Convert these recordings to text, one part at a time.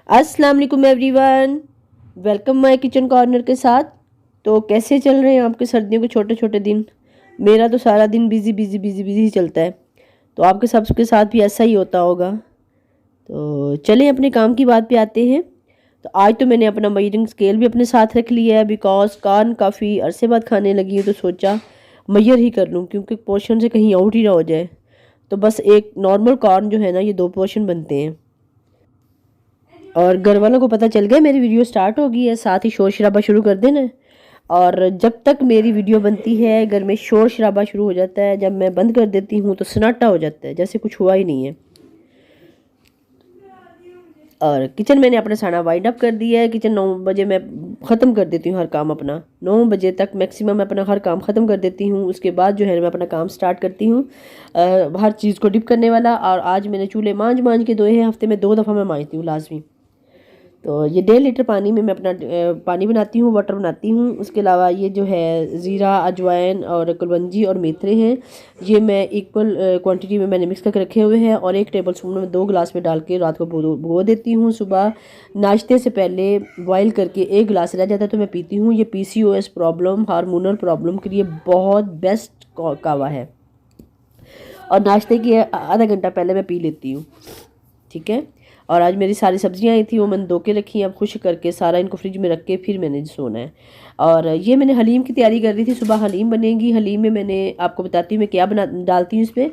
अस्सलाम वालेकुम everyone, welcome my kitchen corner के साथ। तो कैसे चल रहे हैं आपके सर्दियों के छोटे छोटे दिन? मेरा तो सारा दिन बिज़ी बिज़ी बिज़ी बिज़ी ही चलता है। तो आपके सबके साथ भी ऐसा ही होता होगा। तो चलें अपने काम की बात पे आते हैं। तो आज तो मैंने अपना मेजरिंग स्केल भी अपने साथ रख लिया है, बिकॉज कान काफ़ी अरसे बाद खाने लगी हूँ, तो सोचा मैयर ही कर लूँ क्योंकि पोर्शन से कहीं आउट ही ना हो जाए। तो बस एक नॉर्मल कॉर्न जो है ना, ये 2 पोर्शन बनते हैं। और घर वालों को पता चल गया मेरी वीडियो स्टार्ट हो गई है, साथ ही शोर शराबा शुरू कर देना है। और जब तक मेरी वीडियो बनती है घर में शोर शराबा शुरू हो जाता है, जब मैं बंद कर देती हूँ तो सन्नाटा हो जाता है, जैसे कुछ हुआ ही नहीं है। और किचन मैंने अपना सारा वाइंड अप कर दिया है। किचन 9 बजे मैं ख़त्म कर देती हूँ हर काम अपना। 9 बजे तक मैक्सिमम मैं अपना हर काम ख़त्म कर देती हूँ। उसके बाद जो है मैं अपना काम स्टार्ट करती हूँ, हर चीज़ को डिप करने वाला। और आज मैंने चूल्हे मांझ मांझ के धोए हैं, हफ्ते में 2 दफ़ा मैं मांजती हूँ लाजमी। तो ये 1.5 लीटर पानी में मैं अपना पानी बनाती हूँ, वाटर बनाती हूँ। उसके अलावा ये जो है ज़ीरा, अजवाइन और कुलवंजी और मेथरे हैं, ये मैं इक्वल क्वांटिटी में मैंने मिक्स करके रखे हुए हैं। और 1 टेबल स्पून में 2 गिलास में डाल के रात को भिगो देती हूँ। सुबह नाश्ते से पहले बॉयल करके 1 गिलास रह जाता है तो मैं पीती हूँ। ये PCOS प्रॉब्लम, हार्मोनल प्रॉब्लम के लिए बहुत बेस्ट कावा है। और नाश्ते के आधा घंटा पहले मैं पी लेती हूँ, ठीक है। और आज मेरी सारी सब्जियां आई थी, वो मैंने धो के रखी हैं। अब खुश करके सारा इनको फ्रिज में रख के फिर मैंने सोना है। और ये मैंने हलीम की तैयारी कर रही थी, सुबह हलीम बनेगी। हलीम में मैंने आपको बताती हूँ मैं क्या डालती हूँ इसमें।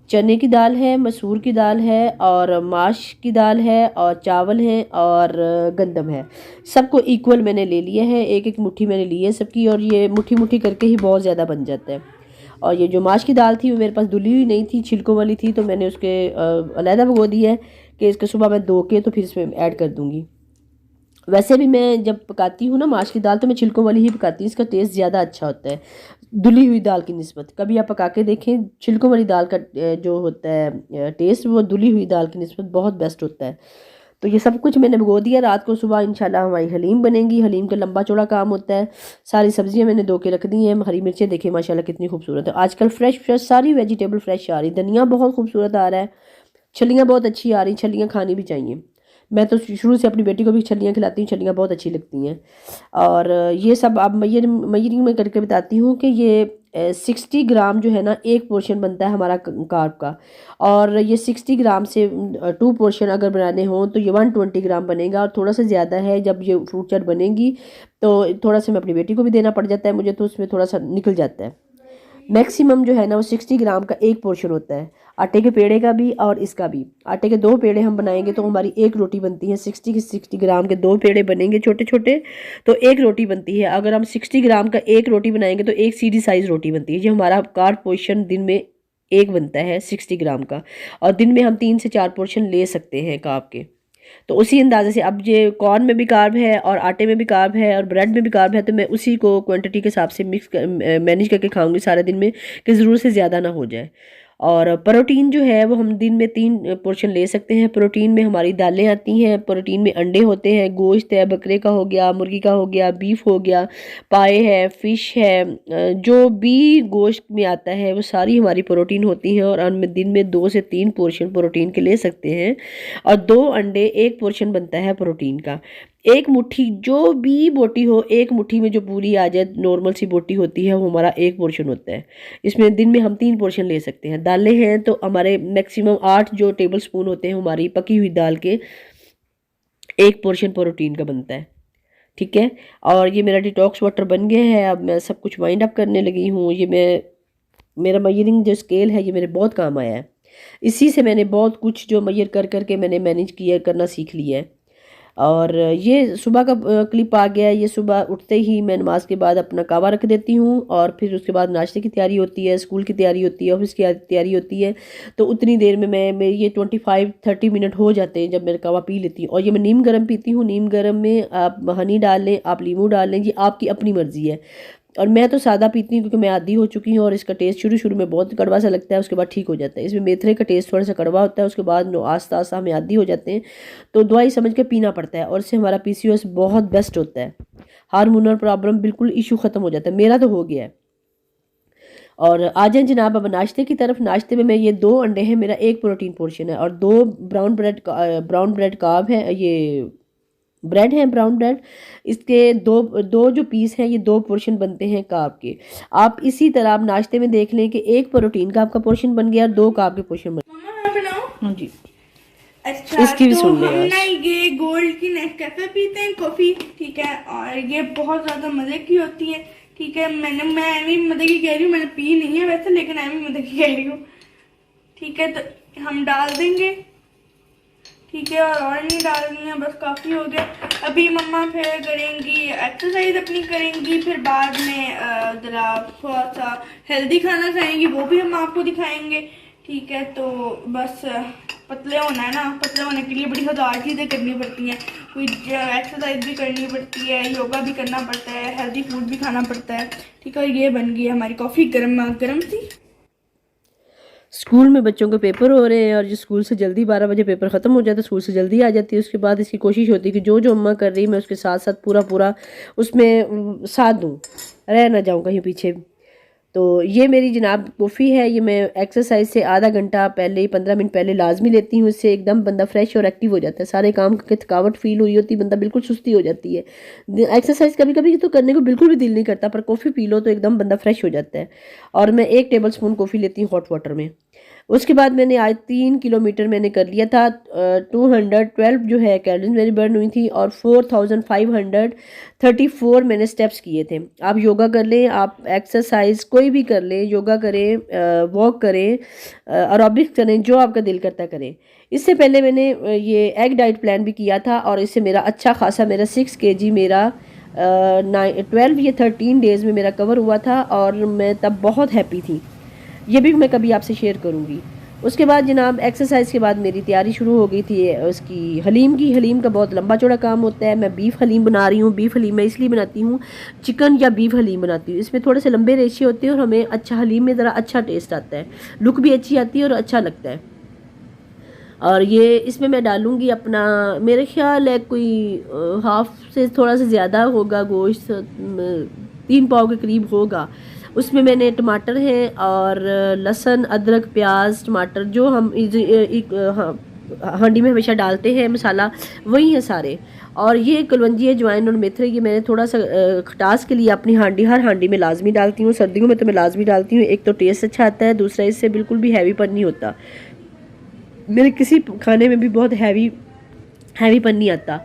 चने की दाल है, मसूर की दाल है, और माश की दाल है, और चावल है, और गंदम है। सबको इक्वल मैंने ले लिया है, एक एक मुट्ठी मैंने ली है सबकी। और ये मुट्ठी मुट्ठी करके ही बहुत ज़्यादा बन जाता है। और ये जो माश की दाल थी वो मेरे पास धुली हुई नहीं थी, छिलकों वाली थी, तो मैंने उसके अलहदा भिगो दी है कि इसके सुबह मैं धो के तो फिर इसमें ऐड कर दूँगी। वैसे भी मैं जब पकाती हूँ ना माश की दाल, तो मैं छिलकों वाली ही पकाती हूँ, इसका टेस्ट ज़्यादा अच्छा होता है धुली हुई दाल की निस्बत। कभी आप पका के देखें, छिलकों वाली दाल का जो होता है टेस्ट, वो धुली हुई दाल की निस्बत बहुत बेस्ट होता है। तो ये सब कुछ मैंने भिगो दिया। रात को सुबह इंशाल्लाह हमारी हलीम बनेगी। हलीम का लंबा चौड़ा काम होता है। सारी सब्जियां मैंने धो के रख दी हैं। हरी मिर्चें देखें माशाल्लाह कितनी खूबसूरत है, आजकल फ्रेश फ्रेश सारी वेजिटेबल फ्रेश आ रही। धनिया बहुत खूबसूरत आ रहा है, छलियाँ बहुत अच्छी आ रही। छलियाँ खानी भी चाहिए। मैं तो शुरू से अपनी बेटी को भी छलियाँ खिलाती हूँ, छलियाँ बहुत अच्छी लगती हैं। और ये सब अब मयरिंग में करके बताती हूँ कि ये 60 ग्राम जो है ना, एक पोर्शन बनता है हमारा कार्ब का। और ये 60 ग्राम से 2 पोर्शन अगर बनाने हों तो ये 120 ग्राम बनेगा। और थोड़ा सा ज़्यादा है, जब ये फ्रूट चाट बनेगी तो थोड़ा सा मैं अपनी बेटी को भी देना पड़ जाता है मुझे, तो उसमें थोड़ा सा निकल जाता है। मैक्सिमम जो है ना वो 60 ग्राम का एक पोर्शन होता है, आटे के पेड़े का भी और इसका भी। आटे के 2 पेड़े हम बनाएंगे तो हमारी एक रोटी बनती है। 60 ग्राम के 2 पेड़े बनेंगे छोटे छोटे, तो एक रोटी बनती है। अगर हम 60 ग्राम का एक रोटी बनाएंगे तो एक सीधी साइज रोटी बनती है। ये हमारा कार्ब पोर्शन दिन में एक बनता है 60 ग्राम का। और दिन में हम 3 से 4 पोर्शन ले सकते हैं कार्ब के। तो उसी अंदाजे से अब ये कॉर्न में भी कार्ब है और आटे में भी कार्ब है और ब्रेड में भी कार्ब है, तो मैं उसी को क्वांटिटी के हिसाब से मैनेज करके खाऊंगी सारे दिन में, कि ज़रूर से ज़्यादा ना हो जाए। और प्रोटीन जो है वो हम दिन में 3 पोर्शन ले सकते हैं। प्रोटीन में हमारी दालें आती हैं, प्रोटीन में अंडे होते हैं, गोश्त है, बकरे का हो गया, मुर्गी का हो गया, बीफ हो गया, पाए है, फ़िश है, जो भी गोश्त में आता है वो सारी हमारी प्रोटीन होती हैं। और हम दिन में 2 से 3 पोर्शन प्रोटीन के ले सकते हैं। और 2 अंडे, एक पोर्शन बनता है प्रोटीन का। एक मुट्ठी जो भी बोटी हो, एक मुट्ठी में जो पूरी आ जाए, नॉर्मल सी बोटी होती है, वो हमारा एक पोर्शन होता है। इसमें दिन में हम 3 पोर्शन ले सकते हैं। दालें हैं तो हमारे मैक्सिमम 8 जो टेबल स्पून होते हैं हमारी पकी हुई दाल के, एक पोर्शन प्रोटीन का बनता है, ठीक है। और ये मेरा डिटॉक्स वाटर बन गया है। अब मैं सब कुछ वाइंड अप करने लगी हूँ। ये मेरा मेजरिंग जो स्केल है ये मेरे बहुत काम आया है। इसी से मैंने बहुत कुछ जो मेजर कर करके मैंने मैनेज किया करना सीख लिया है। और ये सुबह का क्लिप आ गया है। ये सुबह उठते ही मैं नमाज के बाद अपना कावा रख देती हूँ, और फिर उसके बाद नाश्ते की तैयारी होती है, स्कूल की तैयारी होती है, ऑफिस की तैयारी होती है। तो उतनी देर में मेरी ये 25-30 मिनट हो जाते हैं जब मैं कावा पी लेती हूँ। और ये मैं नीम गर्म पीती हूँ। नीम गर्म में आप हनी डाल लें, आप लीमू डाल लें, ये आपकी अपनी मर्ज़ी है। और मैं तो सादा पीती हूँ क्योंकि मैं आदी हो चुकी हूँ। और इसका टेस्ट शुरू शुरू में बहुत कड़वा सा लगता है, उसके बाद ठीक हो जाता है। इसमें मेथरे का टेस्ट थोड़ा सा कड़वा होता है, उसके बाद आस्ता आस्ता हमें आदी हो जाते हैं। तो दवाई समझ के पीना पड़ता है, और इससे हमारा PCOS बहुत बेस्ट होता है। हार्मोनल प्रॉब्लम बिल्कुल इशू ख़त्म हो जाता है, मेरा तो हो गया है। और आ जाएं जनाब अब नाश्ते की तरफ। नाश्ते में मैं ये 2 अंडे हैं, मेरा एक प्रोटीन पोर्शन है, और 2 ब्राउन ब्रेड कार्ब है, ये ब्रेड है ब्राउन ब्रेड। इसके दो दो जो पीस हैं ये 2 पोर्शन बनते हैं कार्ब के। आप इसी तरह आप नाश्ते में देख लें कि 1 प्रोटीन का आपका पोर्शन बन गया और 2 कार्ब के पोर्शन बन गया। हाँ जी, अच्छा इसकी भी तो सुन हम लें। ना ये गोल्ड की नेस्कैफे पीते हैं कॉफ़ी, ठीक है, और ये बहुत ज़्यादा मज़े की होती है, ठीक है। मैं भी मज़े की कह रही हूँ, मैंने पी नहीं है वैसे, लेकिन मैं भी मज़े की कह रही हूँ, ठीक है। तो हम डाल देंगे, ठीक है, और नहीं डालनी है, बस काफ़ी हो गया। अभी मम्मा फिर करेंगी एक्सरसाइज अपनी करेंगी, फिर बाद में ज़रा थोड़ा सा हेल्दी खाना खाएंगी, वो भी हम आपको दिखाएंगे, ठीक है। तो बस पतले होना है ना, पतले होने के लिए बड़ी हजार चीज़ें करनी पड़ती हैं, कोई एक्सरसाइज भी करनी पड़ती है, योगा भी करना पड़ता है, हेल्दी फूड भी खाना पड़ता है, ठीक है। ये बन गई हमारी कॉफ़ी, गर्म गर्म सी। स्कूल में बच्चों के पेपर हो रहे हैं और जो स्कूल से जल्दी 12 बजे पेपर ख़त्म हो जाता है, स्कूल से जल्दी आ जाती है। उसके बाद इसकी कोशिश होती है कि जो जो अम्मा कर रही मैं उसके साथ साथ पूरा उसमें साथ दूँ, रह ना जाऊँ कहीं पीछे। तो ये मेरी जनाब कॉफ़ी है, ये मैं एक्सरसाइज से आधा घंटा पहले 15 मिनट पहले लाजमी लेती हूँ। इससे एकदम बंदा फ्रेश और एक्टिव हो जाता है, सारे काम की थकावट फील हुई होती है, बंदा बिल्कुल सुस्ती हो जाती है। एक्सरसाइज कभी कभी तो करने को बिल्कुल भी दिल नहीं करता, पर कॉफ़ी पी लो तो एकदम बंदा फ्रेश हो जाता है। और मैं 1 टेबल स्पून कॉफ़ी लेती हूँ हॉट वाटर में। उसके बाद मैंने आज 3 किलोमीटर मैंने कर लिया था। 212 जो है कैलोरीज मेरी बर्न हुई थी और 4534 मैंने स्टेप्स किए थे। आप योगा कर लें, आप एक्सरसाइज कोई भी कर लें, योगा करें, वॉक करें, एरोबिक्स करें, जो आपका दिल करता करें। इससे पहले मैंने ये एग डाइट प्लान भी किया था और इससे मेरा अच्छा खासा मेरा 6 kg मेरा 12 या 13 डेज़ में मेरा कवर हुआ था और मैं तब बहुत हैप्पी थी। ये भी मैं कभी आपसे शेयर करूँगी। उसके बाद जनाब एक्सरसाइज के बाद मेरी तैयारी शुरू हो गई थी उसकी हलीम की। हलीम का बहुत लंबा चौड़ा काम होता है। मैं बीफ हलीम बना रही हूँ। बीफ हलीम मैं इसलिए बनाती हूँ, चिकन या बीफ हलीम बनाती हूँ, इसमें थोड़े से लंबे रेशे होते हैं और हमें अच्छा हलीम में ज़रा अच्छा टेस्ट आता है, लुक भी अच्छी आती है और अच्छा लगता है। और ये इसमें मैं डालूँगी अपना, मेरे ख्याल है कोई हाफ से थोड़ा सा ज़्यादा होगा गोश्त, 3 पाव के करीब होगा। उसमें मैंने टमाटर है और लहसुन, अदरक, प्याज, टमाटर जो हम हांडी में हमेशा डालते हैं मसाला, वही है सारे। और ये कलवंजी, अजवाइन और मेथरे, ये मैंने थोड़ा सा खटास के लिए अपनी हर हांडी में लाजमी डालती हूँ। सर्दियों में तो मैं लाजमी डालती हूँ, एक तो टेस्ट अच्छा आता है, दूसरा इससे बिल्कुल भी हैवीपन नहीं होता। मेरे किसी खाने में भी बहुत हैवीपन नहीं आता।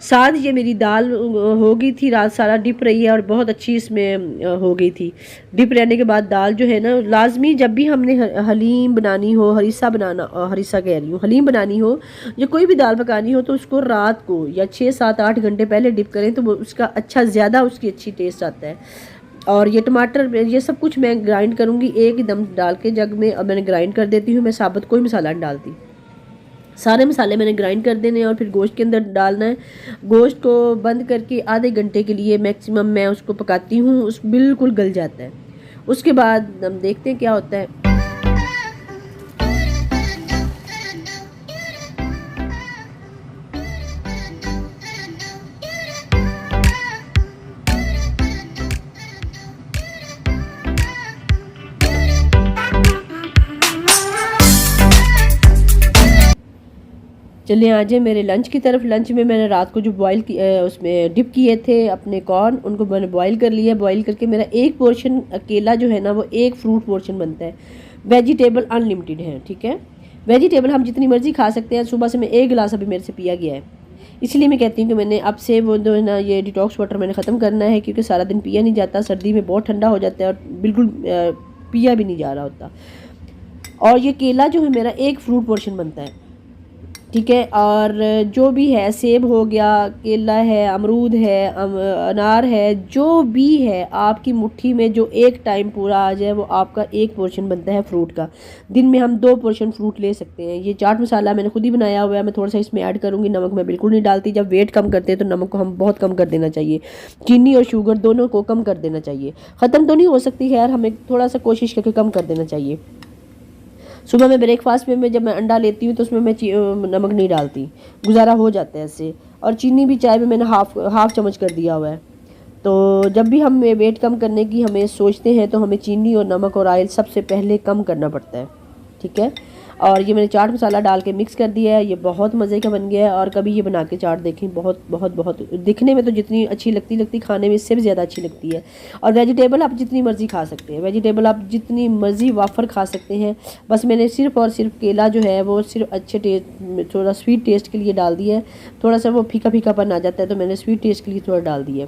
साथ ये मेरी दाल हो गई थी, रात सारा डिप रही है और बहुत अच्छी इसमें हो गई थी। डिप रहने के बाद दाल जो है ना, लाजमी जब भी हमने हलीम बनानी हो, हरीसा कह रही हूँ, हलीम बनानी हो या कोई भी दाल पकानी हो, तो उसको रात को या 6, 7, 8 घंटे पहले डिप करें तो वो उसका अच्छा ज़्यादा उसकी अच्छी टेस्ट आता है। और ये टमाटर, ये सब कुछ मैं ग्राइंड करूँगी एकदम डाल के जग में, और मैंने ग्राइंड कर देती हूँ। मैं साबुत कोई मसाला नहीं डालती, सारे मसाले मैंने ग्राइंड कर देने और फिर गोश्त के अंदर डालना है। गोश्त को बंद करके आधे घंटे के लिए मैक्सिमम मैं उसको पकाती हूँ, उस बिल्कुल गल जाता है। उसके बाद हम देखते हैं क्या होता है। चलिए आ जाए मेरे लंच की तरफ। लंच में मैंने रात को जो उसमें डिप किए थे अपने कॉर्न, उनको मैंने बॉईल कर लिया। बॉईल करके मेरा एक पोर्शन अकेला जो है ना, वो एक फ्रूट पोर्शन बनता है। वेजिटेबल अनलिमिटेड है, ठीक है। वेजिटेबल हम जितनी मर्जी खा सकते हैं। सुबह से मैं 1 गिलास अभी मेरे से पिया गया है, इसलिए मैं कहती हूँ कि मैंने अब से वो जो है ना, ये डिटॉक्स वाटर मैंने ख़त्म करना है, क्योंकि सारा दिन पिया नहीं जाता, सर्दी में बहुत ठंडा हो जाता है और बिल्कुल पिया भी नहीं जा रहा होता। और ये केला जो है मेरा एक फ्रूट पोर्शन बनता है, ठीक है। और जो भी है, सेब हो गया, केला है, अमरूद है, अनार है, जो भी है आपकी मुट्ठी में जो एक टाइम पूरा आ जाए, वो आपका एक पोर्शन बनता है फ्रूट का। दिन में हम 2 पोर्शन फ्रूट ले सकते हैं। ये चाट मसाला मैंने खुद ही बनाया हुआ है, मैं थोड़ा सा इसमें ऐड करूँगी। नमक मैं बिल्कुल नहीं डालती। जब वेट कम करते हैं तो नमक को हम बहुत कम कर देना चाहिए। चीनी और शुगर दोनों को कम कर देना चाहिए। ख़त्म तो नहीं हो सकती, खैर हमें थोड़ा सा कोशिश करके कम कर देना चाहिए। सुबह में ब्रेकफास्ट में जब मैं अंडा लेती हूँ तो उसमें मैं नमक नहीं डालती, गुजारा हो जाता है इससे। और चीनी भी चाय में मैंने हाफ चम्मच कर दिया हुआ है। तो जब भी हम वेट कम करने की हमें सोचते हैं तो हमें चीनी और नमक और ऑयल सबसे पहले कम करना पड़ता है, ठीक है। और ये मैंने चाट मसाला डाल के मिक्स कर दिया है, ये बहुत मज़े का बन गया है। और कभी ये बना के चाट देखें, बहुत बहुत बहुत दिखने में तो जितनी अच्छी लगती खाने में इससे भी ज़्यादा अच्छी लगती है। और वेजिटेबल आप जितनी मर्ज़ी खा सकते हैं, वेजिटेबल आप जितनी मर्ज़ी वाफर खा सकते हैं। बस मैंने सिर्फ़ और सिर्फ केला जो है वो सिर्फ अच्छे टेस्ट, थोड़ा स्वीट टेस्ट के लिए डाल दिया है। थोड़ा सा वो फीका फीकापन आ जाता है तो मैंने स्वीट टेस्ट के लिए थोड़ा डाल दिया।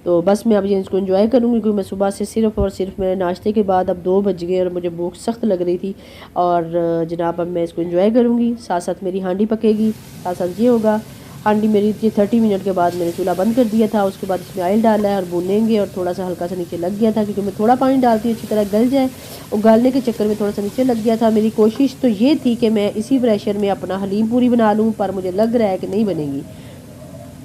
तो बस मैं अब ये इसको एंजॉय करूँगी, क्योंकि मैं सुबह से सिर्फ़ और सिर्फ मेरे नाश्ते के बाद अब 2 बज गए और मुझे भूख सख्त लग रही थी। और जनाब अब मैं इसको एंजॉय करूँगी, साथ साथ मेरी हांडी पकेगी, साथ साथ ये होगा। हांडी मेरी ये 30 मिनट के बाद मैंने चूल्हा बंद कर दिया था। उसके बाद इसमें ऑयल डाला है और भूनेंगे। और थोड़ा सा हल्का सा नीचे लग गया था, क्योंकि मैं थोड़ा पानी डालती हूँ अच्छी तरह गल जाए, और गलने के चक्कर में थोड़ा सा नीचे लग गया था। मेरी कोशिश तो ये थी कि मैं इसी प्रेशर में अपना हलीम पूरी बना लूँ, पर मुझे लग रहा है कि नहीं बनेगी।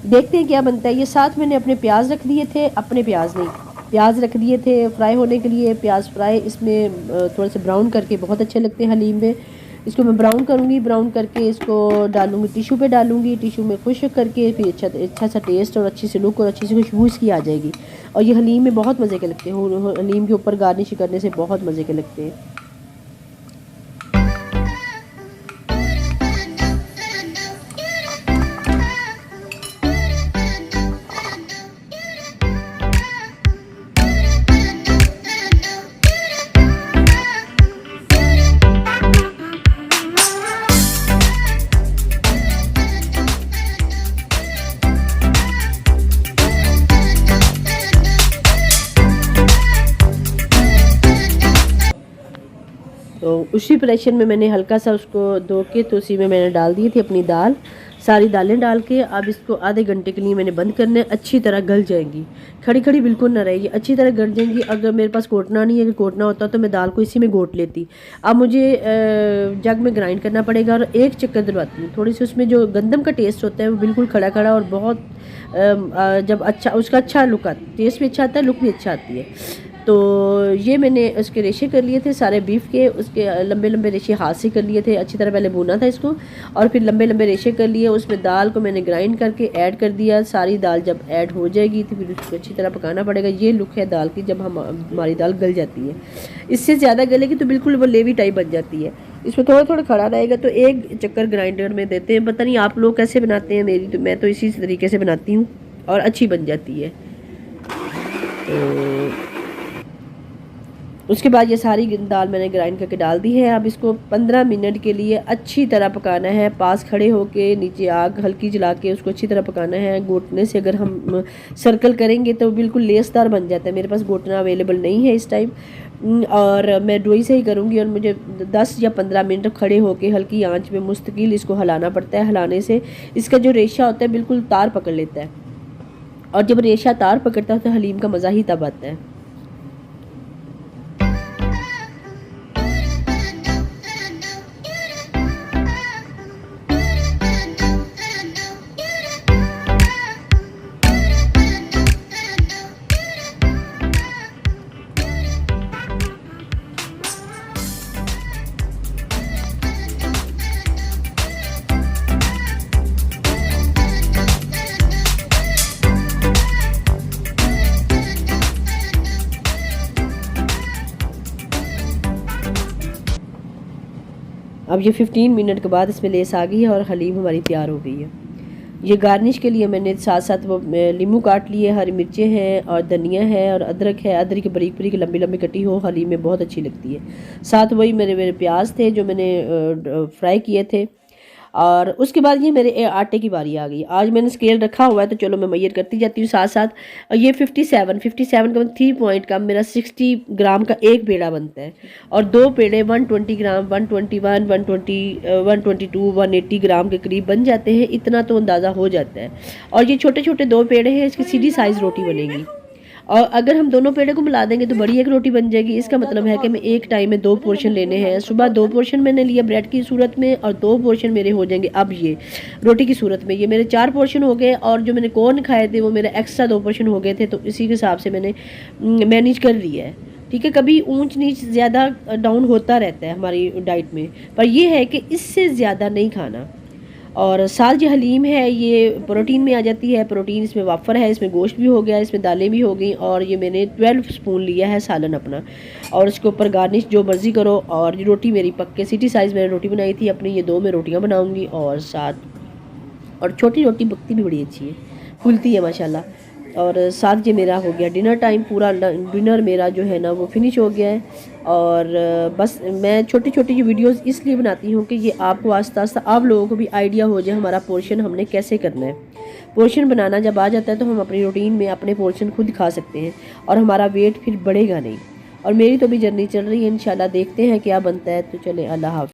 देखते हैं क्या बनता है। ये साथ मैंने अपने प्याज रख दिए थे, अपने प्याज नहीं, प्याज रख दिए थे फ्राई होने के लिए। प्याज फ्राई इसमें थोड़ा सा ब्राउन करके बहुत अच्छे लगते हैं हलीम में। इसको मैं ब्राउन करूँगी, ब्राउन करके इसको डालूँगी टिशू पे, डालूँगी टिशू में खुश्क करके, फिर अच्छा सा टेस्ट और अच्छी सी लुक और अच्छी सी खुशबू इसकी आ जाएगी। और ये हलीम में बहुत मज़े के लगते हैं, हलीम के ऊपर गार्निश करने से बहुत मज़े के लगते हैं। तो उसी प्रेशर में मैंने हल्का सा उसको धो के, तो उसी में मैंने डाल दी थी अपनी दाल, सारी दालें डाल के। अब इसको आधे घंटे के लिए मैंने बंद करना है, अच्छी तरह गल जाएंगी, खड़ी खड़ी बिल्कुल ना रहेगी, अच्छी तरह गल जाएंगी। अगर मेरे पास कोटना नहीं है, अगर कोटना होता तो मैं दाल को इसी में घोट लेती। अब मुझे जग में ग्राइंड करना पड़ेगा और एक चक्कर दिलवाती हूँ। थोड़ी सी उसमें जो गंदम का टेस्ट होता है वो बिल्कुल खड़ा खड़ा और बहुत जब अच्छा उसका अच्छा लुक आता है, टेस्ट भी अच्छा आता है, लुक भी अच्छा आती है। तो ये मैंने उसके रेशे कर लिए थे सारे बीफ के, उसके लंबे लंबे रेशे हाथ से कर लिए थे। अच्छी तरह पहले भूना था इसको और फिर लंबे लंबे रेशे कर लिए। उसमें दाल को मैंने ग्राइंड करके ऐड कर दिया। सारी दाल जब ऐड हो जाएगी तो फिर उसको अच्छी तरह पकाना पड़ेगा। ये लुक है दाल की जब हमारी दाल गल जाती है। इससे ज़्यादा गलेगी तो बिल्कुल वो लेवी टाइप बन जाती है। इसमें थोड़ा थोड़ा खड़ा रहेगा तो एक चक्कर ग्राइंडर में देते हैं। पता नहीं आप लोग कैसे बनाते हैं, मेरी तो मैं तो इसी तरीके से बनाती हूँ और अच्छी बन जाती है। तो उसके बाद ये सारी दाल मैंने ग्राइंड करके डाल दी है। अब इसको 15 मिनट के लिए अच्छी तरह पकाना है, पास खड़े होके नीचे आग हल्की जला के उसको अच्छी तरह पकाना है। घोटने से अगर हम सर्कल करेंगे तो बिल्कुल लेसदार बन जाता है। मेरे पास घोटना अवेलेबल नहीं है इस टाइम और मैं डोई से ही करूँगी। और मुझे 10 या 15 मिनट खड़े होके हल्की आंच में मुस्तकिल इसको हिलाना पड़ता है। हिलाने से इसका जो रेशा होता है बिल्कुल तार पकड़ लेता है, और जब रेशा तार पकड़ता है तो हलीम का मज़ा ही तब आता है। अब ये 15 मिनट के बाद इसमें लेस आ गई है और हलीम हमारी तैयार हो गई है। ये गार्निश के लिए मैंने साथ साथ वो नींबू काट लिए, हरी मिर्चें हैं और धनिया है और अदरक है। अदरक बारीक बारीक लंबी लंबी कटी हो, हलीम में बहुत अच्छी लगती है। साथ वही मेरे प्याज थे जो मैंने फ्राई किए थे। और उसके बाद ये मेरे आटे की बारी आ गई। आज मैंने स्केल रखा हुआ है तो चलो मैं मैयर करती जाती हूँ साथ साथ। ये 57 का 3 पॉइंट का मेरा 60 ग्राम का एक पेड़ा बनता है और 2 पेड़े 120 ग्राम 121 122 180 ग्राम के करीब बन जाते हैं। इतना तो अंदाज़ा हो जाता है। और ये छोटे छोटे 2 पेड़े हैं, इसकी सीधी साइज़ रोटी बनेगी। और अगर हम दोनों पेड़े को मिला देंगे तो बड़ी एक रोटी बन जाएगी। इसका मतलब है कि मैं एक टाइम में 2 पोर्शन लेने हैं। सुबह 2 पोर्शन मैंने लिया ब्रेड की सूरत में और 2 पोर्शन मेरे हो जाएंगे अब ये रोटी की सूरत में। ये मेरे 4 पोर्शन हो गए और जो मैंने कॉर्न खाए थे वो मेरे एक्स्ट्रा 2 पोर्शन हो गए थे। तो इसी के हिसाब से मैंने मैनेज कर लिया है। ठीक है, कभी ऊंच नीच ज़्यादा डाउन होता रहता है हमारी डाइट में, पर यह है कि इससे ज़्यादा नहीं खाना। और साथ जो हलीम है ये प्रोटीन में आ जाती है। प्रोटीन इसमें वाफर है, इसमें गोश्त भी हो गया, इसमें दालें भी हो गई, और ये मैंने 12 स्पून लिया है सालन अपना। और इसके ऊपर गार्निश जो मर्ज़ी करो। और ये रोटी मेरी पक्के सिटी साइज़ मैंने रोटी बनाई थी अपनी, ये 2 में रोटियाँ बनाऊँगी। और साथ और छोटी रोटी पकती भी बड़ी अच्छी है, फूलती है माशाल्लाह। और साथ ये मेरा हो गया डिनर टाइम, पूरा डिनर मेरा जो है ना वो फिनिश हो गया है। और बस मैं छोटी छोटी जो वीडियोस इसलिए बनाती हूँ कि ये आपको आस्ता आस्ता आप लोगों को भी आइडिया हो जाए हमारा पोर्शन हमने कैसे करना है। पोर्शन बनाना जब आ जाता है तो हम अपनी रूटीन में अपने पोर्शन खुद खा सकते हैं और हमारा वेट फिर बढ़ेगा नहीं। और मेरी तो भी जर्नी चल रही है, इंशाल्लाह देखते हैं क्या बनता है। तो चले, अल्लाह हाफ़िज़।